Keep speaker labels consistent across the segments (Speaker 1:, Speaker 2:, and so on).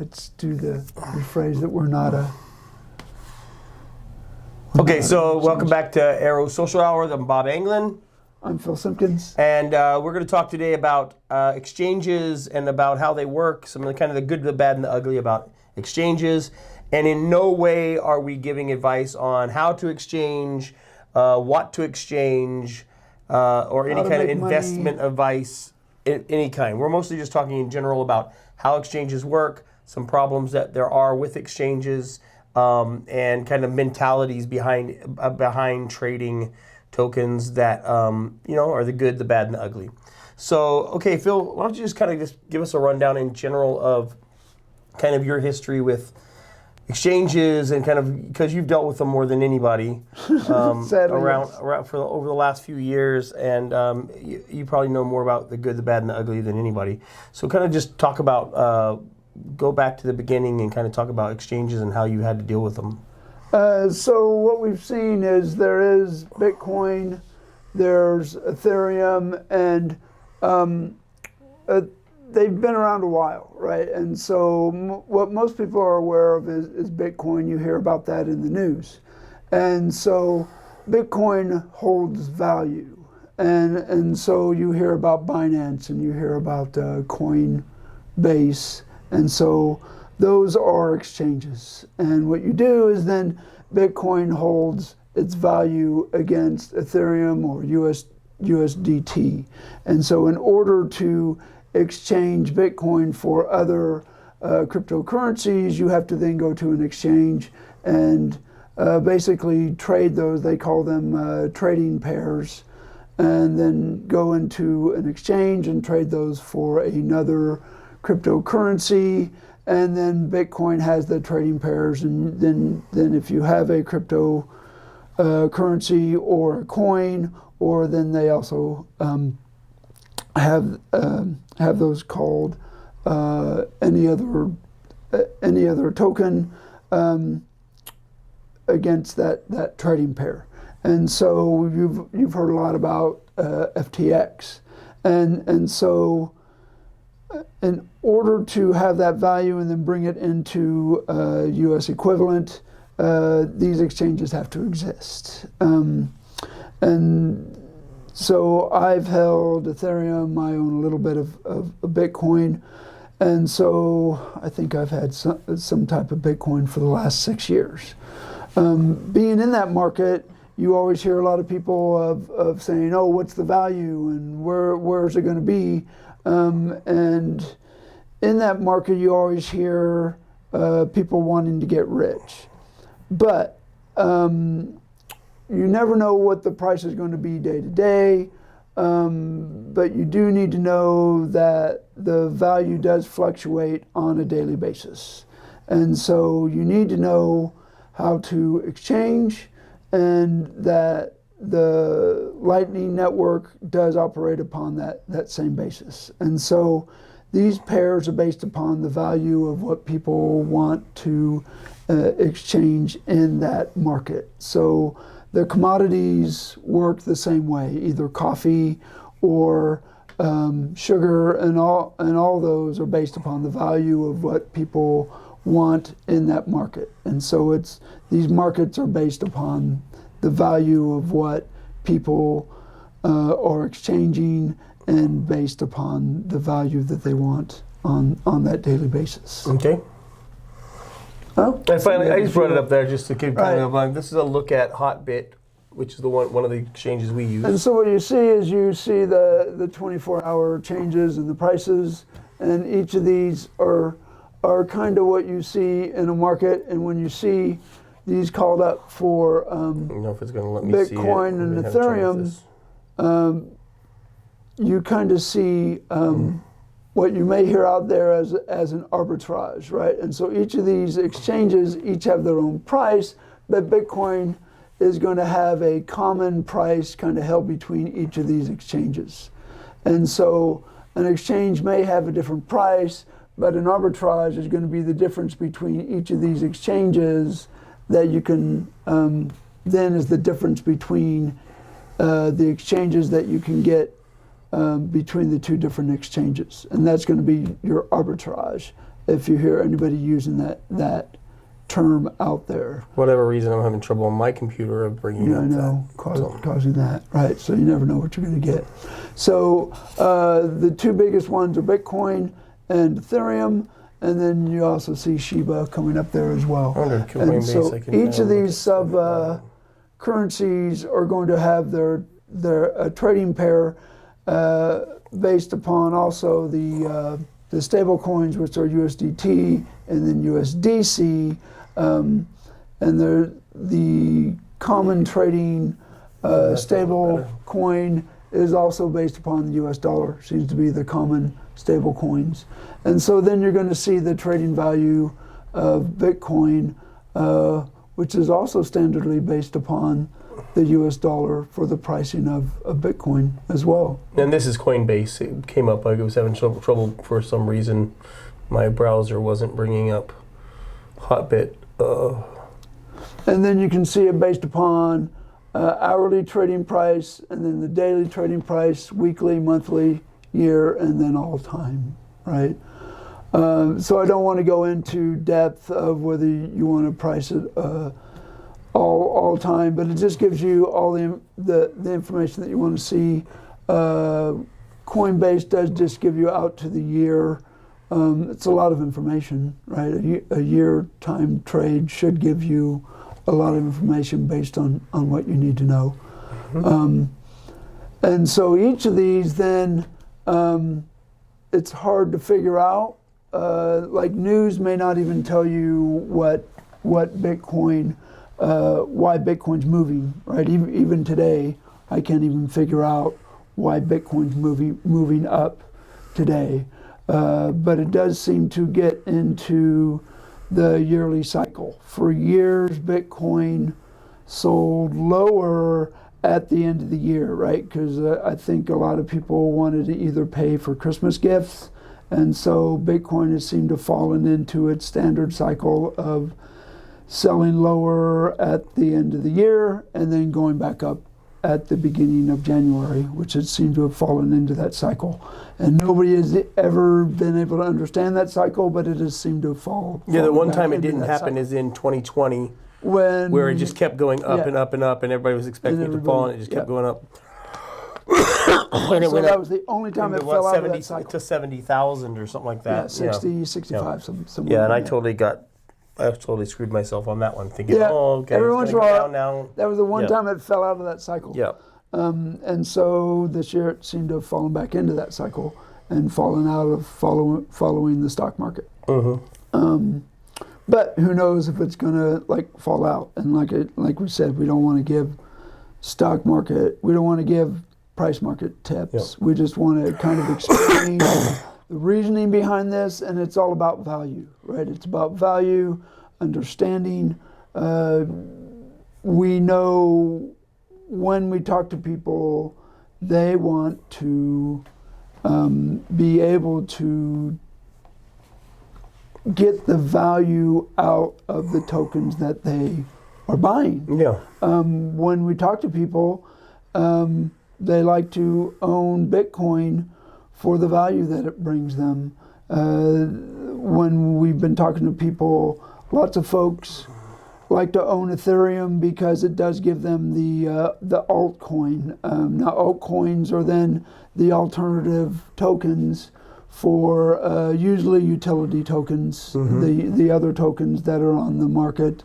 Speaker 1: let's do the rephrase that we're not a.
Speaker 2: Okay, so welcome back to Arro Social Hour. I'm Bob Anglin.
Speaker 1: I'm Phil Simpkins.
Speaker 2: And we're going to talk today about exchanges and about how they work, some of the kind of the good, the bad, and the ugly about exchanges. And in no way are we giving advice on how to exchange, what to exchange, or any kind of investment advice, any kind. We're mostly just talking in general about how exchanges work, some problems that there are with exchanges, and kind of mentalities behind trading tokens that are the good, the bad, and the ugly. So, okay, Phil, why don't you just give us a rundown in general of kind of your history with exchanges and kind of, because you've dealt with them more than anybody over the last few years, and you probably know more about the good, the bad, and the ugly than anybody. So kind of just talk about, go back to the beginning and kind of talk about exchanges and how you had to deal with them.
Speaker 1: So what we've seen is there is Bitcoin, there's Ethereum, and they've been around a while, right? And so what most people are aware of is Bitcoin. You hear about that in the news. And so Bitcoin holds value. And so you hear about Binance and you hear about Coinbase. And so those are exchanges. And what you do is then Bitcoin holds its value against Ethereum or USDT. And so in order to exchange Bitcoin for other cryptocurrencies, you have to then go to an exchange and basically trade those. They call them trading pairs, and then go into an exchange and trade those for another cryptocurrency. And then Bitcoin has the trading pairs, and then if you have a crypto currency or a coin, or then they also have those called any other token against that trading pair. And so you've heard a lot about FTX, and so in order to have that value and then bring it into U.S. equivalent, these exchanges have to exist. And so I've held Ethereum, I own a little bit of Bitcoin, and so I think I've had some type of Bitcoin for the last 6 years. Being in that market, you always hear a lot of people of saying, oh, what's the value and where's it going to be? And in that market, you always hear people wanting to get rich. But you never know what the price is going to be day to day, but you do need to know that the value does fluctuate on a daily basis. And so you need to know how to exchange, and that the Lightning Network does operate upon that same basis. And so these pairs are based upon the value of what people want to exchange in that market. So the commodities work the same way, either coffee or sugar, and all those are based upon the value of what people want in that market. And so these markets are based upon the value of what people are exchanging, and based upon the value that they want on that daily basis.
Speaker 2: Okay.
Speaker 1: Oh,
Speaker 2: and finally, I just brought it up there just to keep kind of this is a look at Hotbit, which is one of the exchanges we use.
Speaker 1: And so what you see is the 24-hour changes in the prices, and each of these are kind of what you see in a market. And when you see these called up for
Speaker 2: I don't know if it's going to let me
Speaker 1: Bitcoin
Speaker 2: see it.
Speaker 1: and Ethereum, you kind of see what you may hear out there as an arbitrage, right? And so each of these exchanges each have their own price, but Bitcoin is going to have a common price kind of held between each of these exchanges. And so an exchange may have a different price, but an arbitrage is going to be the difference between each of these exchanges that you can, then is the difference between the exchanges that you can get between the two different exchanges. And that's going to be your arbitrage. if you hear anybody using that term out there.
Speaker 2: Whatever reason, I'm having trouble on my computer of bringing
Speaker 1: Yeah, I
Speaker 2: up
Speaker 1: know,
Speaker 2: that.
Speaker 1: causing that, right? So you never know what you're going to get. So the two biggest ones are Bitcoin and Ethereum, and then you also see Shiba coming up there as well. And so each of these currencies are going to have their trading pair based upon also the stable coins, which are USDT and then USDC, and the common trading stable coin is also based upon the US dollar, seems to be the common stable coins. And so then you're going to see the trading value of Bitcoin, which is also standardly based upon the US dollar for the pricing of Bitcoin as well.
Speaker 2: And this is Coinbase. It came up like it was having trouble for some reason. My browser wasn't bringing up Hotbit.
Speaker 1: And then you can see it based upon hourly trading price, and then the daily trading price, weekly, monthly, year, and then all time, right? So I don't want to go into depth of whether you want to price it all time, but it just gives you all the information that you want to see. Coinbase does just give you out to the year. It's a lot of information, right? A year time trade should give you a lot of information based on what you need to know. Mm-hmm. And so each of these then, it's hard to figure out. Like news may not even tell you what Bitcoin, why Bitcoin's moving, right? Even today, I can't even figure out why Bitcoin's moving up today. But it does seem to get into the yearly cycle. For years, Bitcoin sold lower at the end of the year, right? Because I think a lot of people wanted to either pay for Christmas gifts, and so Bitcoin has seemed to fallen into its standard cycle of selling lower at the end of the year and then going back up at the beginning of January, which it seemed to have fallen into that cycle. And nobody has ever been able to understand that cycle, but it has seemed to have fallen.
Speaker 2: Yeah, the one time it didn't happen is in 2020, where it just kept going up and up and up, and everybody was expecting it to fall, and it just kept going up.
Speaker 1: So that was the only time it fell out of that cycle.
Speaker 2: To 70,000 or something like that.
Speaker 1: Yeah, 60, 65, somewhere.
Speaker 2: Yeah, and I totally screwed myself on that one, thinking, okay,
Speaker 1: every once in a while,
Speaker 2: now.
Speaker 1: That was the one time it fell out of that cycle.
Speaker 2: Yeah.
Speaker 1: And so this year it seemed to have fallen back into that cycle and fallen out of following the stock market. Mm-hmm. But who knows if it's going to fall out? And like we said, we don't want to give we don't want to give price market tips. Yep. We just want to kind of explain the reasoning behind this, and it's all about value, right? It's about value, understanding. We know when we talk to people, they want to be able to get the value out of the tokens that they are buying. Yeah. When we talk to people, they like to own Bitcoin for the value that it brings them. When we've been talking to people, lots of folks like to own Ethereum because it does give them the altcoin. Now altcoins are then the alternative tokens for usually utility tokens, the other tokens that are on the market,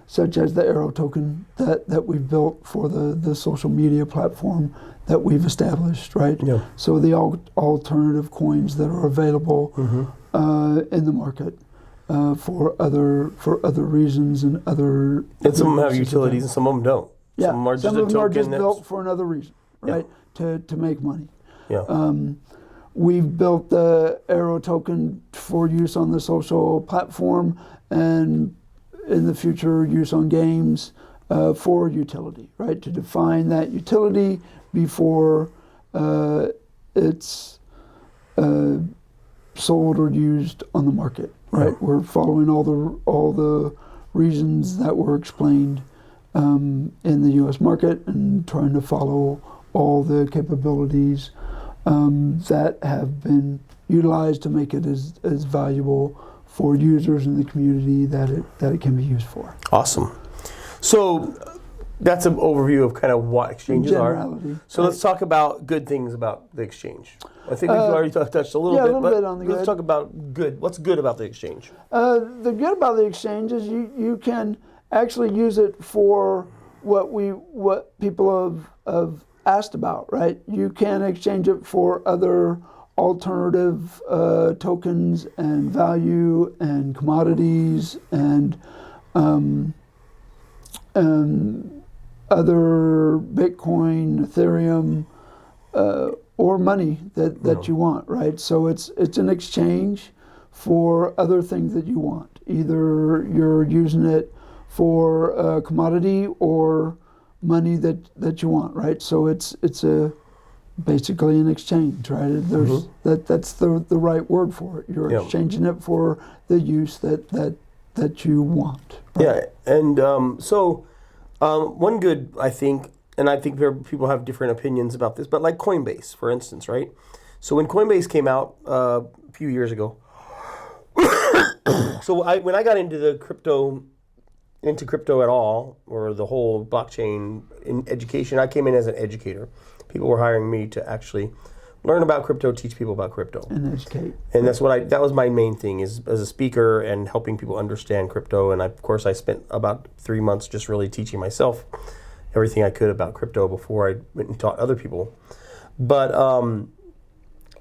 Speaker 1: such as the Arro token that we've built for the social media platform that we've established, right? Yeah. So the alternative coins that are available in the market for other reasons and other.
Speaker 2: And some of them have utilities and some of them don't.
Speaker 1: Yeah.
Speaker 2: Some are
Speaker 1: some of them are just built for another reason, right? Yeah. To make money. Yeah. We've built the Arro token for use on the social platform and in the future use on games for utility, right? To define that utility before it's sold or used on the market, right? Yeah. We're following all the reasons that were explained in the U.S. market and trying to follow all the capabilities that have been utilized to make it as valuable for users in the community that it can be used for.
Speaker 2: Awesome. So that's an overview of kind of what exchanges are. So let's talk about good things about the exchange. I think we've already touched a little bit
Speaker 1: on the
Speaker 2: let's
Speaker 1: good.
Speaker 2: talk about good. What's good about the exchange?
Speaker 1: The good about the exchange is you can actually use it for what people have asked about, right? You can exchange it for other alternative tokens and value and commodities and other Bitcoin, Ethereum, or money that you want, right? So it's an exchange for other things that you want. Either you're using it for a commodity or money that you want, right? So it's basically an exchange, right? There's that's the right word for it. You're exchanging it for the use that you want. Right?
Speaker 2: Yeah, and so one good, I think, and I think people have different opinions about this, but like Coinbase, for instance, right? So when Coinbase came out a few years ago, so when I got into crypto at all, or the whole blockchain in education, I came in as an educator. People were hiring me to actually learn about crypto, teach people about crypto,
Speaker 1: and educate.
Speaker 2: And that's that was my main thing, is as a speaker and helping people understand crypto. And of course I spent about 3 months just really teaching myself everything I could about crypto before I went and taught other people. But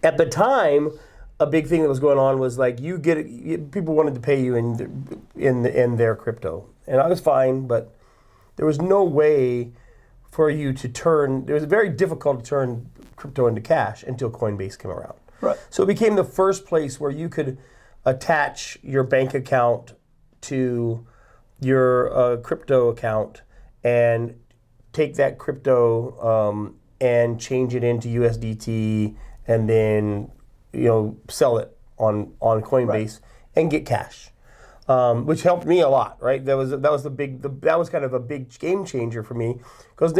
Speaker 2: at the time, a big thing that was going on was like people wanted to pay you in their crypto, and I was fine, but there was no way for you to turn. It was very difficult to turn crypto into cash until Coinbase came around.
Speaker 1: Right.
Speaker 2: So it became the first place where you could attach your bank account to your crypto account and take that crypto and change it into USDT, and then sell it on Coinbase and get cash, which helped me a lot. Right, that was kind of a big game changer for me, because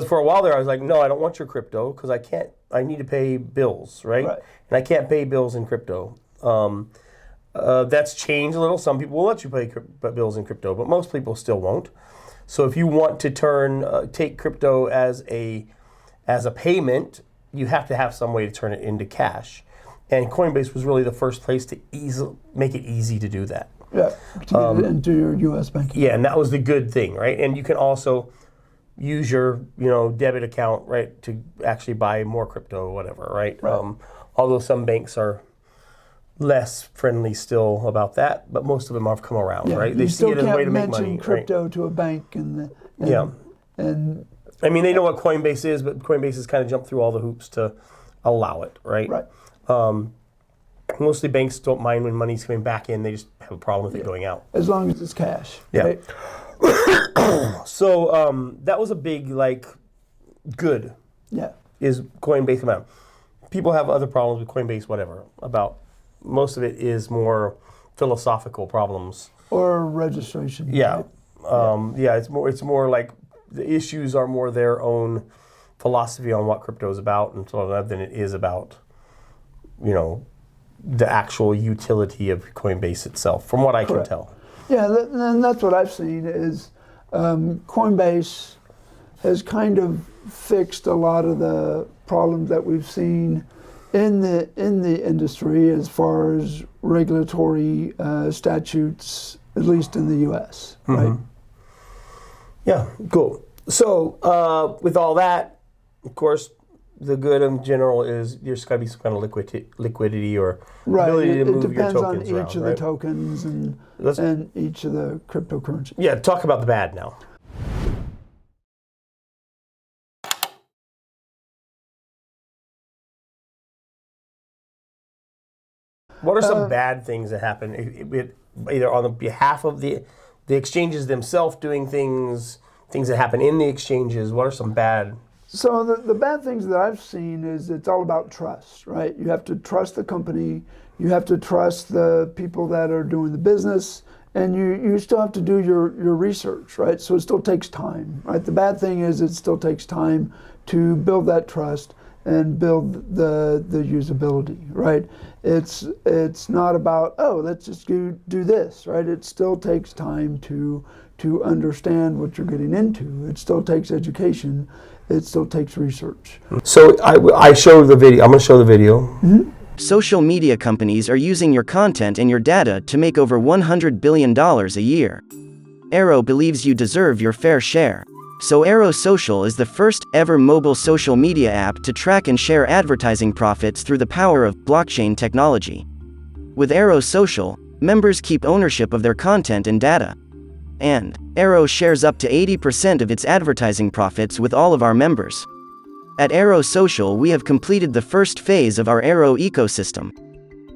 Speaker 2: for a while there I was like, no, I don't want your crypto because I need to pay bills, right? And I can't pay bills in crypto. That's changed a little. Some people will let you pay bills in crypto, but most people still won't. So if you want to take crypto as a payment, you have to have some way to turn it into cash. And Coinbase was really the first place to make it easy to do that.
Speaker 1: Yeah, to get it into your U.S. bank account.
Speaker 2: Yeah, and that was the good thing, right? And you can also use your debit account, right, to actually buy more crypto or whatever, right? Although some banks are less friendly still about that, but most of them have come around, right? They see it as a way to make money.
Speaker 1: You still can't mention crypto to a bank and
Speaker 2: I mean, they know what Coinbase is, but Coinbase has kind of jumped through all the hoops to allow it, right?
Speaker 1: Right.
Speaker 2: Mostly banks don't mind when money's coming back in; they just have a problem with it going out.
Speaker 1: As long as it's cash.
Speaker 2: Yeah.
Speaker 1: Right?
Speaker 2: So that was a big good.
Speaker 1: Yeah.
Speaker 2: Is Coinbase coming out? People have other problems with Coinbase, whatever. Most of it is more philosophical problems
Speaker 1: Or registration.
Speaker 2: Yeah.
Speaker 1: Right?
Speaker 2: It's more like the issues are more their own philosophy on what crypto is about and so on than it is about, the actual utility of Coinbase itself, from what I can tell.
Speaker 1: Yeah, and that's what I've seen is Coinbase has kind of fixed a lot of the problems that we've seen in the industry as far as regulatory statutes, at least in the U.S. Right?
Speaker 2: Yeah, cool. So with all that, of course, the good in general is there's got to be some kind of liquidity or ability to move your tokens around.
Speaker 1: It depends on each of the tokens and each of the cryptocurrencies.
Speaker 2: Yeah, talk about the bad now. What are some bad things that happen, either on the behalf of the exchanges themselves doing things that happen in the exchanges? What are some bad?
Speaker 1: So the bad things that I've seen is it's all about trust, right? You have to trust the company, you have to trust the people that are doing the business, and you still have to do your research, right? So it still takes time, right? The bad thing is it still takes time to build that trust and build the usability, right? It's not about, oh, let's just do this, right? It still takes time to understand what you're getting into. It still takes education. It still takes research.
Speaker 2: So I show the video. I'm going to show the video.
Speaker 1: Mm-hmm.
Speaker 3: Social media companies are using your content and your data to make over $100 billion a year. Arro believes you deserve your fair share. So Arro Social is the first ever mobile social media app to track and share advertising profits through the power of blockchain technology. With Arro Social, members keep ownership of their content and data. And Arro shares up to 80% of its advertising profits with all of our members. At Arro Social, we have completed the first phase of our Arro ecosystem.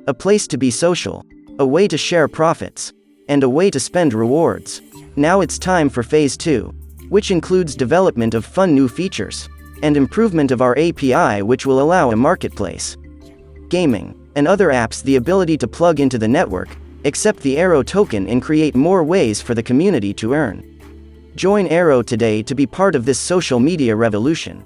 Speaker 3: A place to be social, a way to share profits, and a way to spend rewards. Now it's time for phase 2, which includes development of fun new features, and improvement of our API, which will allow a marketplace, gaming, and other apps the ability to plug into the network, accept the Arro token, and create more ways for the community to earn. Join Arro today to be part of this social media revolution.